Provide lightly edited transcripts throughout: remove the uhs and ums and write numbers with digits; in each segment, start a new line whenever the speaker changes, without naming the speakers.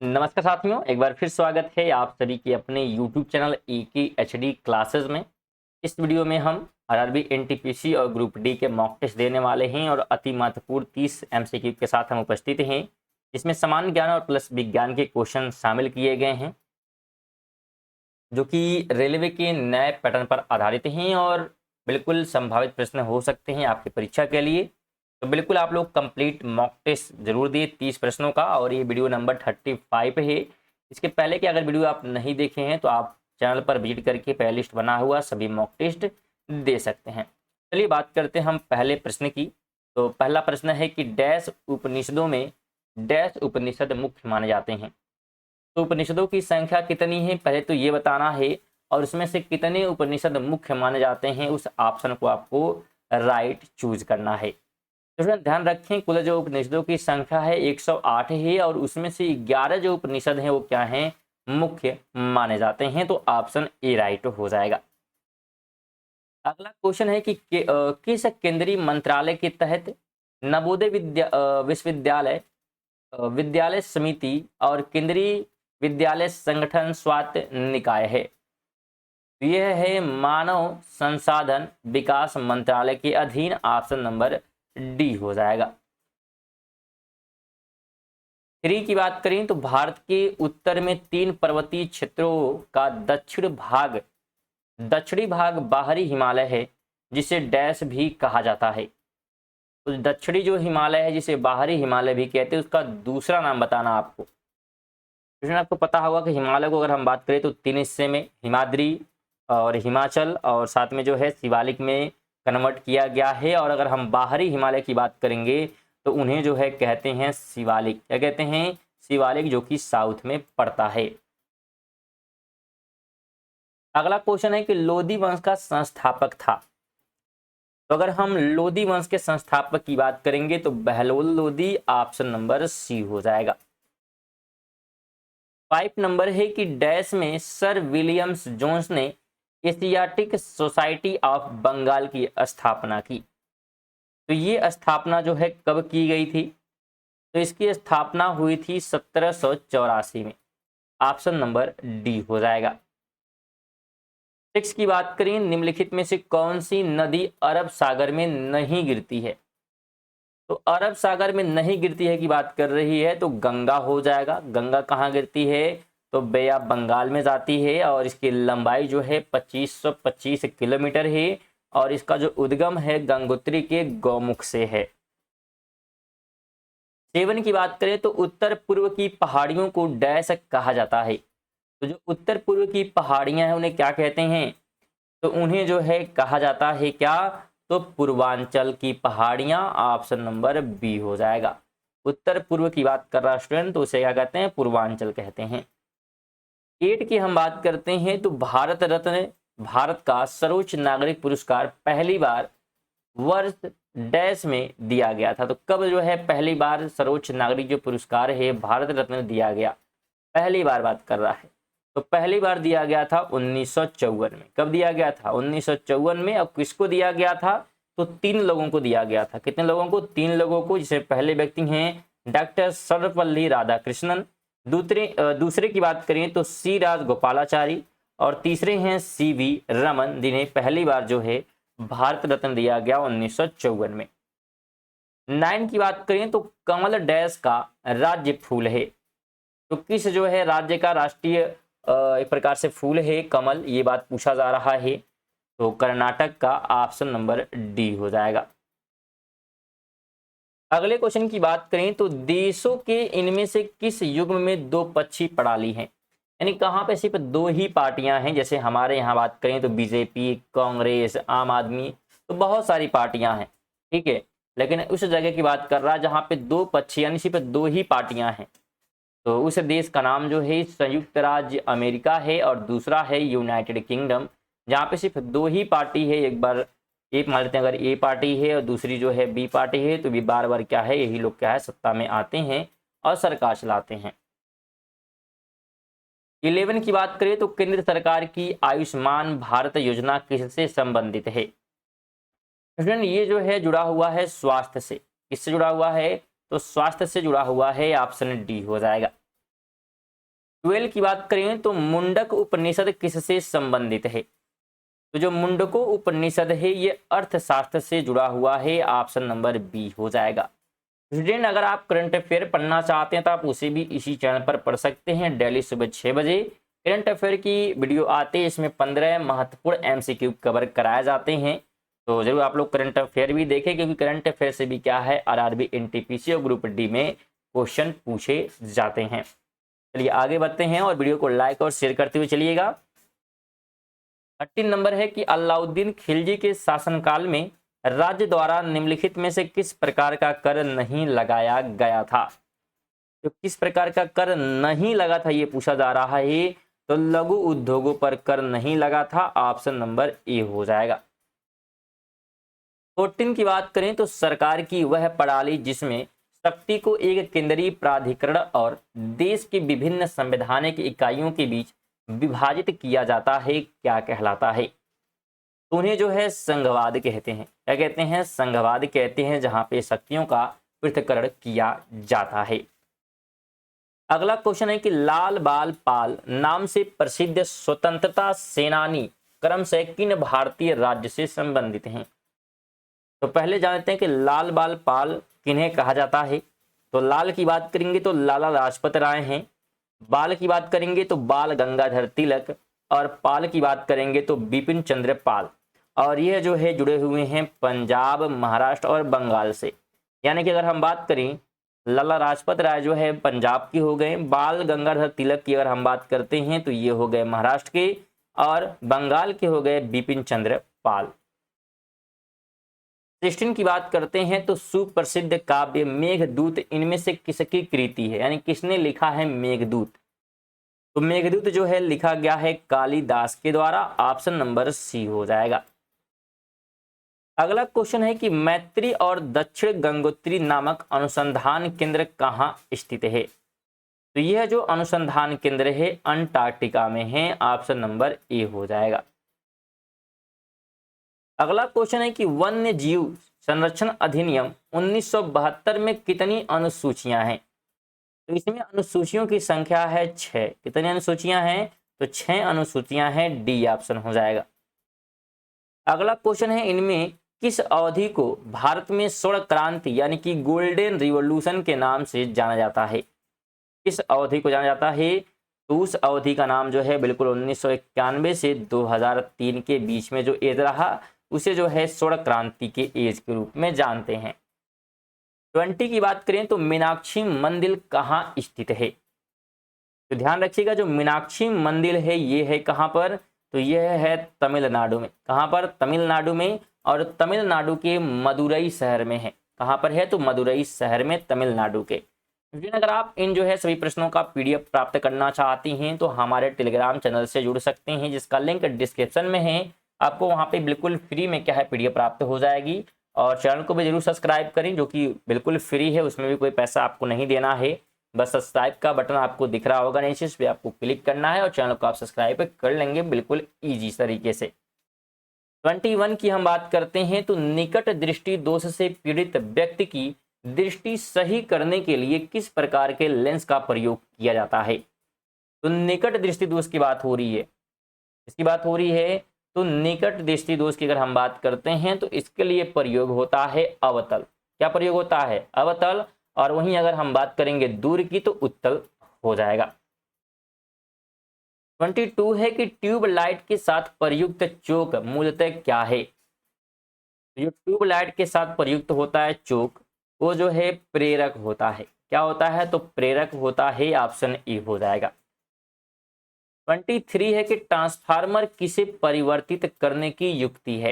नमस्कार साथियों, एक बार फिर स्वागत है आप सभी के अपने YouTube चैनल AKHD क्लासेस में। इस वीडियो में हम आरआरबी एनटीपीसी और ग्रुप डी के मॉक टेस्ट देने वाले हैं और अति महत्वपूर्ण 30 MCQ के साथ हम उपस्थित हैं, जिसमें सामान्य ज्ञान और प्लस विज्ञान के क्वेश्चन शामिल किए गए हैं, जो कि रेलवे के नए पैटर्न पर आधारित हैं और बिल्कुल संभावित प्रश्न हो सकते हैं आपकी परीक्षा के लिए। तो बिल्कुल आप लोग कंप्लीट मॉक टेस्ट जरूर दिए 30 प्रश्नों का, और ये वीडियो नंबर 35 है। इसके पहले कि अगर वीडियो आप नहीं देखे हैं तो आप चैनल पर विजिट करके प्ले लिस्ट बना हुआ सभी मॉक टेस्ट दे सकते हैं। चलिए बात करते हैं हम पहले प्रश्न की। तो पहला प्रश्न है कि डैश उपनिषदों में डैश उपनिषद मुख्य माने जाते हैं। तो उपनिषदों की संख्या कितनी है पहले तो ये बताना है, और उसमें से कितने उपनिषद मुख्य माने जाते हैं उस ऑप्शन को आपको राइट चूज करना है। तो ध्यान रखें, कुल जो उपनिषदों की संख्या है 108 है, और उसमें से 11 जो उपनिषद हैं वो क्या हैं, मुख्य माने जाते हैं। तो ऑप्शन ए राइट हो जाएगा। अगला क्वेश्चन है कि किस केंद्रीय मंत्रालय के तहत नवोदय विश्वविद्यालय विद्यालय समिति और केंद्रीय विद्यालय संगठन स्वायत्त निकाय है। यह है मानव संसाधन विकास मंत्रालय के अधीन। ऑप्शन नंबर डी हो जाएगा। 3 की बात करें तो भारत के उत्तर में 3 पर्वतीय क्षेत्रों का दक्षिणी भाग बाहरी हिमालय है, जिसे डैश भी कहा जाता है। तो दक्षिणी जो हिमालय है जिसे बाहरी हिमालय भी कहते हैं, उसका दूसरा नाम बताना आपको। क्योंकि आपको पता होगा कि हिमालय को अगर हम बात करें तो 3 हिस्से में हिमाद्री और हिमाचल और साथ में जो है शिवालिक में कन्वर्ट किया गया है। और अगर हम बाहरी हिमालय की बात करेंगे तो उन्हें जो है कहते हैं शिवालिक। क्या कहते हैं? शिवालिक, जो कि साउथ में पड़ता है। अगला क्वेश्चन है कि लोदी वंश का संस्थापक था। तो अगर हम लोदी वंश के संस्थापक की बात करेंगे तो Bahlol Lodi. Option number C हो जाएगा। 5 नंबर है कि डैश में सर विलियम्स जोन्स ने एशियाटिक सोसाइटी ऑफ बंगाल की स्थापना की। तो ये स्थापना जो है कब की गई थी? तो इसकी स्थापना हुई थी 1784 में। ऑप्शन नंबर डी हो जाएगा। 6 की बात करें, निम्नलिखित में से कौन सी नदी अरब सागर में नहीं गिरती है? तो अरब सागर में नहीं गिरती है की बात कर रही है तो गंगा हो जाएगा। गंगा कहाँ गिरती है? तो बे ऑफ बंगाल में जाती है, और इसकी लंबाई जो है 2525 किलोमीटर है, और इसका जो उद्गम है गंगोत्री के गौमुख से है। 7 की बात करें तो उत्तर पूर्व की पहाड़ियों को डैश कहा जाता है। तो जो उत्तर पूर्व की पहाड़ियां हैं उन्हें क्या कहते हैं? तो उन्हें जो है कहा जाता है क्या? तो पूर्वांचल की पहाड़ियां। ऑप्शन नंबर बी हो जाएगा। उत्तर पूर्व की बात कर रहा स्टूडेंट तो उसे क्या कहते हैं? पूर्वांचल कहते हैं। 8 की हम बात करते हैं तो भारत रत्न, भारत का सर्वोच्च नागरिक पुरस्कार पहली बार वर्ष डैश में दिया गया था। तो कब जो है पहली बार सर्वोच्च नागरिक जो पुरस्कार है भारत रत्न दिया गया? पहली बार बात कर रहा है। तो पहली बार दिया गया था 1954 में। कब दिया गया था? 1954 में। अब किसको दिया गया था? तो 3 लोगों को दिया गया था। कितने लोगों को? 3 लोगों को, जिसे पहले व्यक्ति हैं डॉक्टर सर्वपल्ली राधाकृष्णन, दूसरे की बात करें तो सी राजगोपालाचारी, और तीसरे हैं CV रमन, जिन्हें पहली बार जो है भारत रत्न दिया गया 1954 में। 9 की बात करें तो कमल डैश का राज्य फूल है। तो किस जो है राज्य का राष्ट्रीय एक प्रकार से फूल है कमल, ये बात पूछा जा रहा है। तो कर्नाटक का। ऑप्शन नंबर डी हो जाएगा। अगले क्वेश्चन की बात करें तो देशों के इनमें से किस युग्म में 2 पक्षी प्रणाली हैं? यानी कहाँ पे सिर्फ 2 ही पार्टियां हैं। जैसे हमारे यहाँ बात करें तो बीजेपी, कांग्रेस, आम आदमी, तो बहुत सारी पार्टियां हैं, ठीक है। लेकिन उस जगह की बात कर रहा है जहाँ पे 2 पक्षी यानी सिर्फ 2 ही पार्टियां हैं। तो उस देश का नाम जो है संयुक्त राज्य अमेरिका है, और दूसरा है यूनाइटेड किंगडम, जहाँ पे सिर्फ 2 ही पार्टी है। एक बार एक मान लेते हैं, अगर ए पार्टी है और दूसरी जो है बी पार्टी है, तो भी बार बार क्या है यही लोग क्या है सत्ता में आते हैं और सरकार चलाते हैं। 11 की बात करें तो केंद्र सरकार की आयुष्मान भारत योजना किससे संबंधित है? स्टूडेंट ये जो है जुड़ा हुआ है स्वास्थ्य से। किससे जुड़ा हुआ है? तो स्वास्थ्य से जुड़ा हुआ है। ऑप्शन डी हो जाएगा। 12 की बात करें तो मुंडक उपनिषद किससे संबंधित है? तो जो मुंडको उपनिषद है ये अर्थशास्त्र से जुड़ा हुआ है, ऑप्शन नंबर बी हो जाएगा। स्टूडेंट अगर आप करंट अफेयर पढ़ना चाहते हैं तो आप उसे भी इसी चैनल पर पढ़ सकते हैं। डेली सुबह 6 बजे करंट अफेयर की वीडियो आते हैं, इसमें 15 महत्वपूर्ण एमसीक्यू कवर कराए जाते हैं। तो जरूर आप लोग करंट अफेयर भी देखें, क्योंकि करंट अफेयर से भी क्या है, आरआरबी एनटीपीसी और ग्रुप डी में क्वेश्चन पूछे जाते हैं। चलिए आगे बढ़ते हैं और वीडियो को लाइक और शेयर करते हुए चलिएगा। 13 नंबर है कि अलाउद्दीन खिलजी के शासनकाल में राज्य द्वारा निम्नलिखित में से किस प्रकार का कर नहीं लगाया गया था? तो किस प्रकार का कर नहीं लगा था ये पूछा जा रहा है। तो लघु उद्योगों पर कर नहीं लगा था, ऑप्शन नंबर ए हो जाएगा। 14 की बात करें तो सरकार की वह प्रणाली जिसमें शक्ति को एक केंद्रीय प्राधिकरण और देश की विभिन्न संवैधानिक इकाइयों के बीच विभाजित किया जाता है, क्या कहलाता है? तो उन्हें जो है संघवाद कहते हैं। क्या कहते हैं? संघवाद कहते हैं, जहां पे शक्तियों का पृथक्करण किया जाता है। अगला क्वेश्चन है कि लाल बाल पाल नाम से प्रसिद्ध स्वतंत्रता सेनानी क्रमशः किन भारतीय राज्य से संबंधित हैं? तो पहले जानते हैं कि लाल बाल पाल किन्हें कहा जाता है। तो लाल की बात करेंगे तो लाला लाजपत राय हैं, बाल की बात करेंगे तो बाल गंगाधर तिलक, और पाल की बात करेंगे तो बिपिन चंद्र पाल। और यह जो है जुड़े हुए हैं पंजाब, महाराष्ट्र और बंगाल से। यानी कि अगर हम बात करें, लाला लाजपत राय जो है पंजाब की हो गए, बाल गंगाधर तिलक की अगर हम बात करते हैं तो ये हो गए महाराष्ट्र के, और बंगाल के हो गए बिपिन चंद्र पाल। 16 की बात करते हैं तो सुप्रसिद्ध काव्य मेघदूत इनमें से किसकी कृति है? यानी किसने लिखा है मेघदूत? तो मेघदूत जो है लिखा गया है कालिदास के द्वारा, ऑप्शन नंबर सी हो जाएगा। अगला क्वेश्चन है कि मैत्री और दक्षिण गंगोत्री नामक अनुसंधान केंद्र कहाँ स्थित है? तो यह जो अनुसंधान केंद्र है अंटार्कटिका में है, ऑप्शन नंबर ए हो जाएगा। अगला क्वेश्चन है कि वन्य जीव संरक्षण अधिनियम 1972 में कितनी अनुसूचियां हैं? तो इसमें अनुसूचियों की संख्या है 6। कितनी अनुसूचियां हैं? तो 6 अनुसूचियां हैं, डी ऑप्शन हो जाएगा। अगला क्वेश्चन है इनमें किस अवधि को भारत में स्वर्ण क्रांति यानी कि गोल्डन रिवॉल्यूशन के नाम से जाना जाता है? किस अवधि को जाना जाता है? तो उस अवधि का नाम जो है बिल्कुल 1991 से 2003 के बीच में जो एज रहा उसे जो है स्वर्ण क्रांति के एज के रूप में जानते हैं। 20 की बात करें तो मीनाक्षी मंदिर कहाँ स्थित है? तो ध्यान रखिएगा, जो मीनाक्षी मंदिर है ये है कहाँ पर? तो यह है तमिलनाडु में। कहाँ पर? तमिलनाडु में, और तमिलनाडु के मदुरई शहर में है। कहाँ पर है? तो मदुरई शहर में, तमिलनाडु के। लेकिन अगर आप इन जो है सभी प्रश्नों का पीडीएफ प्राप्त करना चाहती हैं तो हमारे टेलीग्राम चैनल से जुड़ सकते हैं, जिसका लिंक डिस्क्रिप्शन में है। आपको वहाँ पे बिल्कुल फ्री में क्या है पीडीएफ प्राप्त हो जाएगी। और चैनल को भी जरूर सब्सक्राइब करें, जो कि बिल्कुल फ्री है, उसमें भी कोई पैसा आपको नहीं देना है। बस सब्सक्राइब का बटन आपको दिख रहा होगा नीचे, इस पर आपको क्लिक करना है और चैनल को आप सब्सक्राइब कर लेंगे बिल्कुल ईजी तरीके से। 21 की हम बात करते हैं तो निकट दृष्टि दोष से पीड़ित व्यक्ति की दृष्टि सही करने के लिए किस प्रकार के लेंस का प्रयोग किया जाता है? तो निकट दृष्टि दोष की बात हो रही है, इसकी बात हो रही है। तो निकट दृष्टि दोष की अगर हम बात करते हैं तो इसके लिए प्रयोग होता है अवतल। क्या प्रयोग होता है? अवतल। और वहीं अगर हम बात करेंगे दूर की तो उत्तल हो जाएगा। 22 है कि ट्यूब लाइट के साथ प्रयुक्त चोक मूलतः क्या है? जो ट्यूब लाइट के साथ प्रयुक्त होता है चोक, वो जो है प्रेरक होता है। क्या होता है? तो प्रेरक होता है, ऑप्शन ए हो जाएगा। 23 है कि ट्रांसफार्मर किसे परिवर्तित करने की युक्ति है?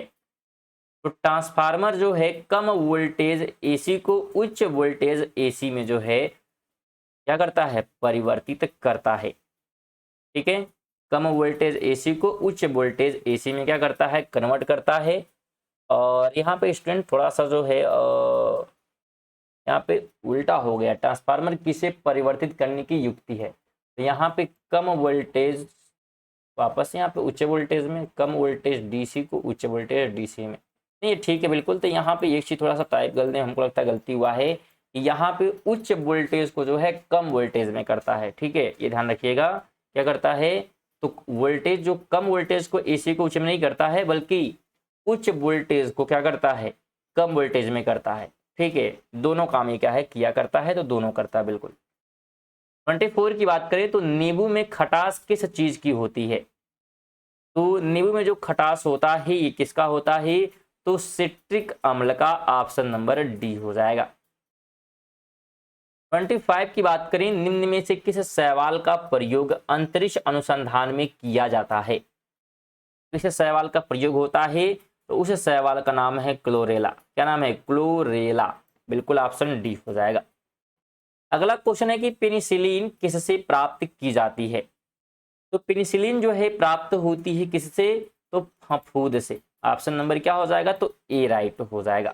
तो ट्रांसफार्मर जो है कम वोल्टेज एसी को उच्च वोल्टेज एसी में जो है क्या करता है? परिवर्तित करता है। ठीक है, कम वोल्टेज एसी को उच्च वोल्टेज एसी में क्या करता है? कन्वर्ट करता है। और यहाँ पे स्टूडेंट थोड़ा सा जो है यहाँ पे उल्टा हो गया। ट्रांसफार्मर किसे परिवर्तित करने की युक्ति है? तो यहाँ पे कम वोल्टेज वापस यहाँ पे उच्च वोल्टेज में, कम वोल्टेज डीसी को उच्च वोल्टेज डीसी में। नहीं ठीक है बिल्कुल। तो यहाँ पे एक चीज थोड़ा सा टाइप गलती हमको लगता है गलती हुआ है, यहाँ पे उच्च वोल्टेज को जो है कम वोल्टेज में करता है। ठीक है, ये ध्यान रखिएगा। क्या करता है, तो वोल्टेज जो कम वोल्टेज को एसी को उच्च में नहीं करता है, बल्कि उच्च वोल्टेज को क्या करता है, कम वोल्टेज में करता है। ठीक है, दोनों काम ये क्या है, किया करता है, तो दोनों करता है बिल्कुल। 24 की बात करें तो नींबू में खटास किस चीज की होती है? तो नींबू में जो खटास होता है ये किसका होता है, तो सिट्रिक अम्ल का। ऑप्शन नंबर डी हो जाएगा। 25 की बात करें, निम्न में से किस शैवाल का प्रयोग अंतरिक्ष अनुसंधान में किया जाता है? किस शैवाल का प्रयोग होता है, तो उस शैवाल का नाम है क्लोरेला। क्या नाम है, क्लोरेला। बिल्कुल ऑप्शन डी हो जाएगा। अगला क्वेश्चन है कि पेनिसिलिन किससे प्राप्त की जाती है? तो पेनिसिलिन जो है प्राप्त होती है किससे, तो फफूंद से। ऑप्शन नंबर क्या हो जाएगा, तो ए राइट हो जाएगा।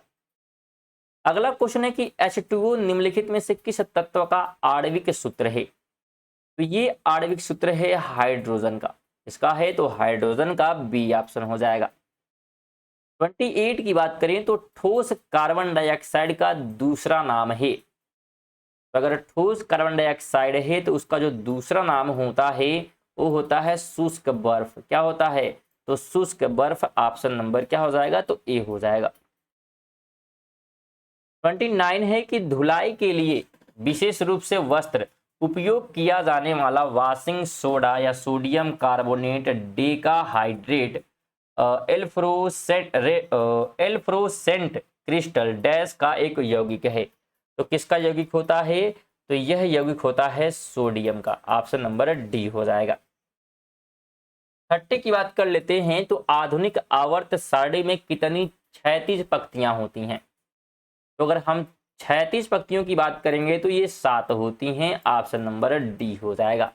अगला क्वेश्चन है कि H2O निम्नलिखित में से किस तत्व का आणविक सूत्र है? तो ये आणविक सूत्र है हाइड्रोजन का। इसका है तो हाइड्रोजन का, बी ऑप्शन हो जाएगा। 28 की बात करें तो ठोस कार्बन डाइऑक्साइड का दूसरा नाम है। तो अगर ठोस कार्बन डाइऑक्साइड है तो उसका जो दूसरा नाम होता है वो होता है शुष्क बर्फ। क्या होता है, तो शुष्क बर्फ। ऑप्शन नंबर क्या हो जाएगा, तो ए हो जाएगा। 29 है कि धुलाई के लिए विशेष रूप से वस्त्र उपयोग किया जाने वाला वॉशिंग सोडा या sodium carbonate decahydrate efflorescent crystal dash का एक यौगिक है। तो किसका यौगिक होता है, तो यह यौगिक होता है सोडियम का। ऑप्शन नंबर डी हो जाएगा। 30 की बात कर लेते हैं, तो आधुनिक आवर्त सारणी में कितनी क्षैतिज पंक्तियां होती हैं? तो अगर हम क्षैतिज पंक्तियों की बात करेंगे तो ये 7 होती हैं। ऑप्शन नंबर डी हो जाएगा।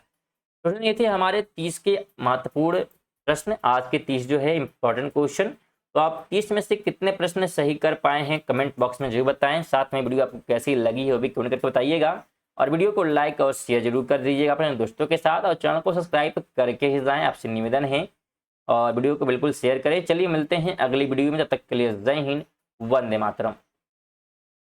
तो ये थे हमारे 30 के महत्वपूर्ण प्रश्न। आज के 30 जो है इंपॉर्टेंट क्वेश्चन। तो आप 30 में से कितने प्रश्न सही कर पाए हैं कमेंट बॉक्स में जरूर बताएं। साथ में वीडियो आपको कैसी लगी है वो भी कमेंट करके बताइएगा, और वीडियो को लाइक और शेयर जरूर कर दीजिएगा अपने दोस्तों के साथ, और चैनल को सब्सक्राइब करके ही जाएं, आपसे निवेदन है। और वीडियो को बिल्कुल शेयर करें। चलिए मिलते हैं अगली वीडियो में, तब तक के लिए जय हिंद, वंदे मातरम।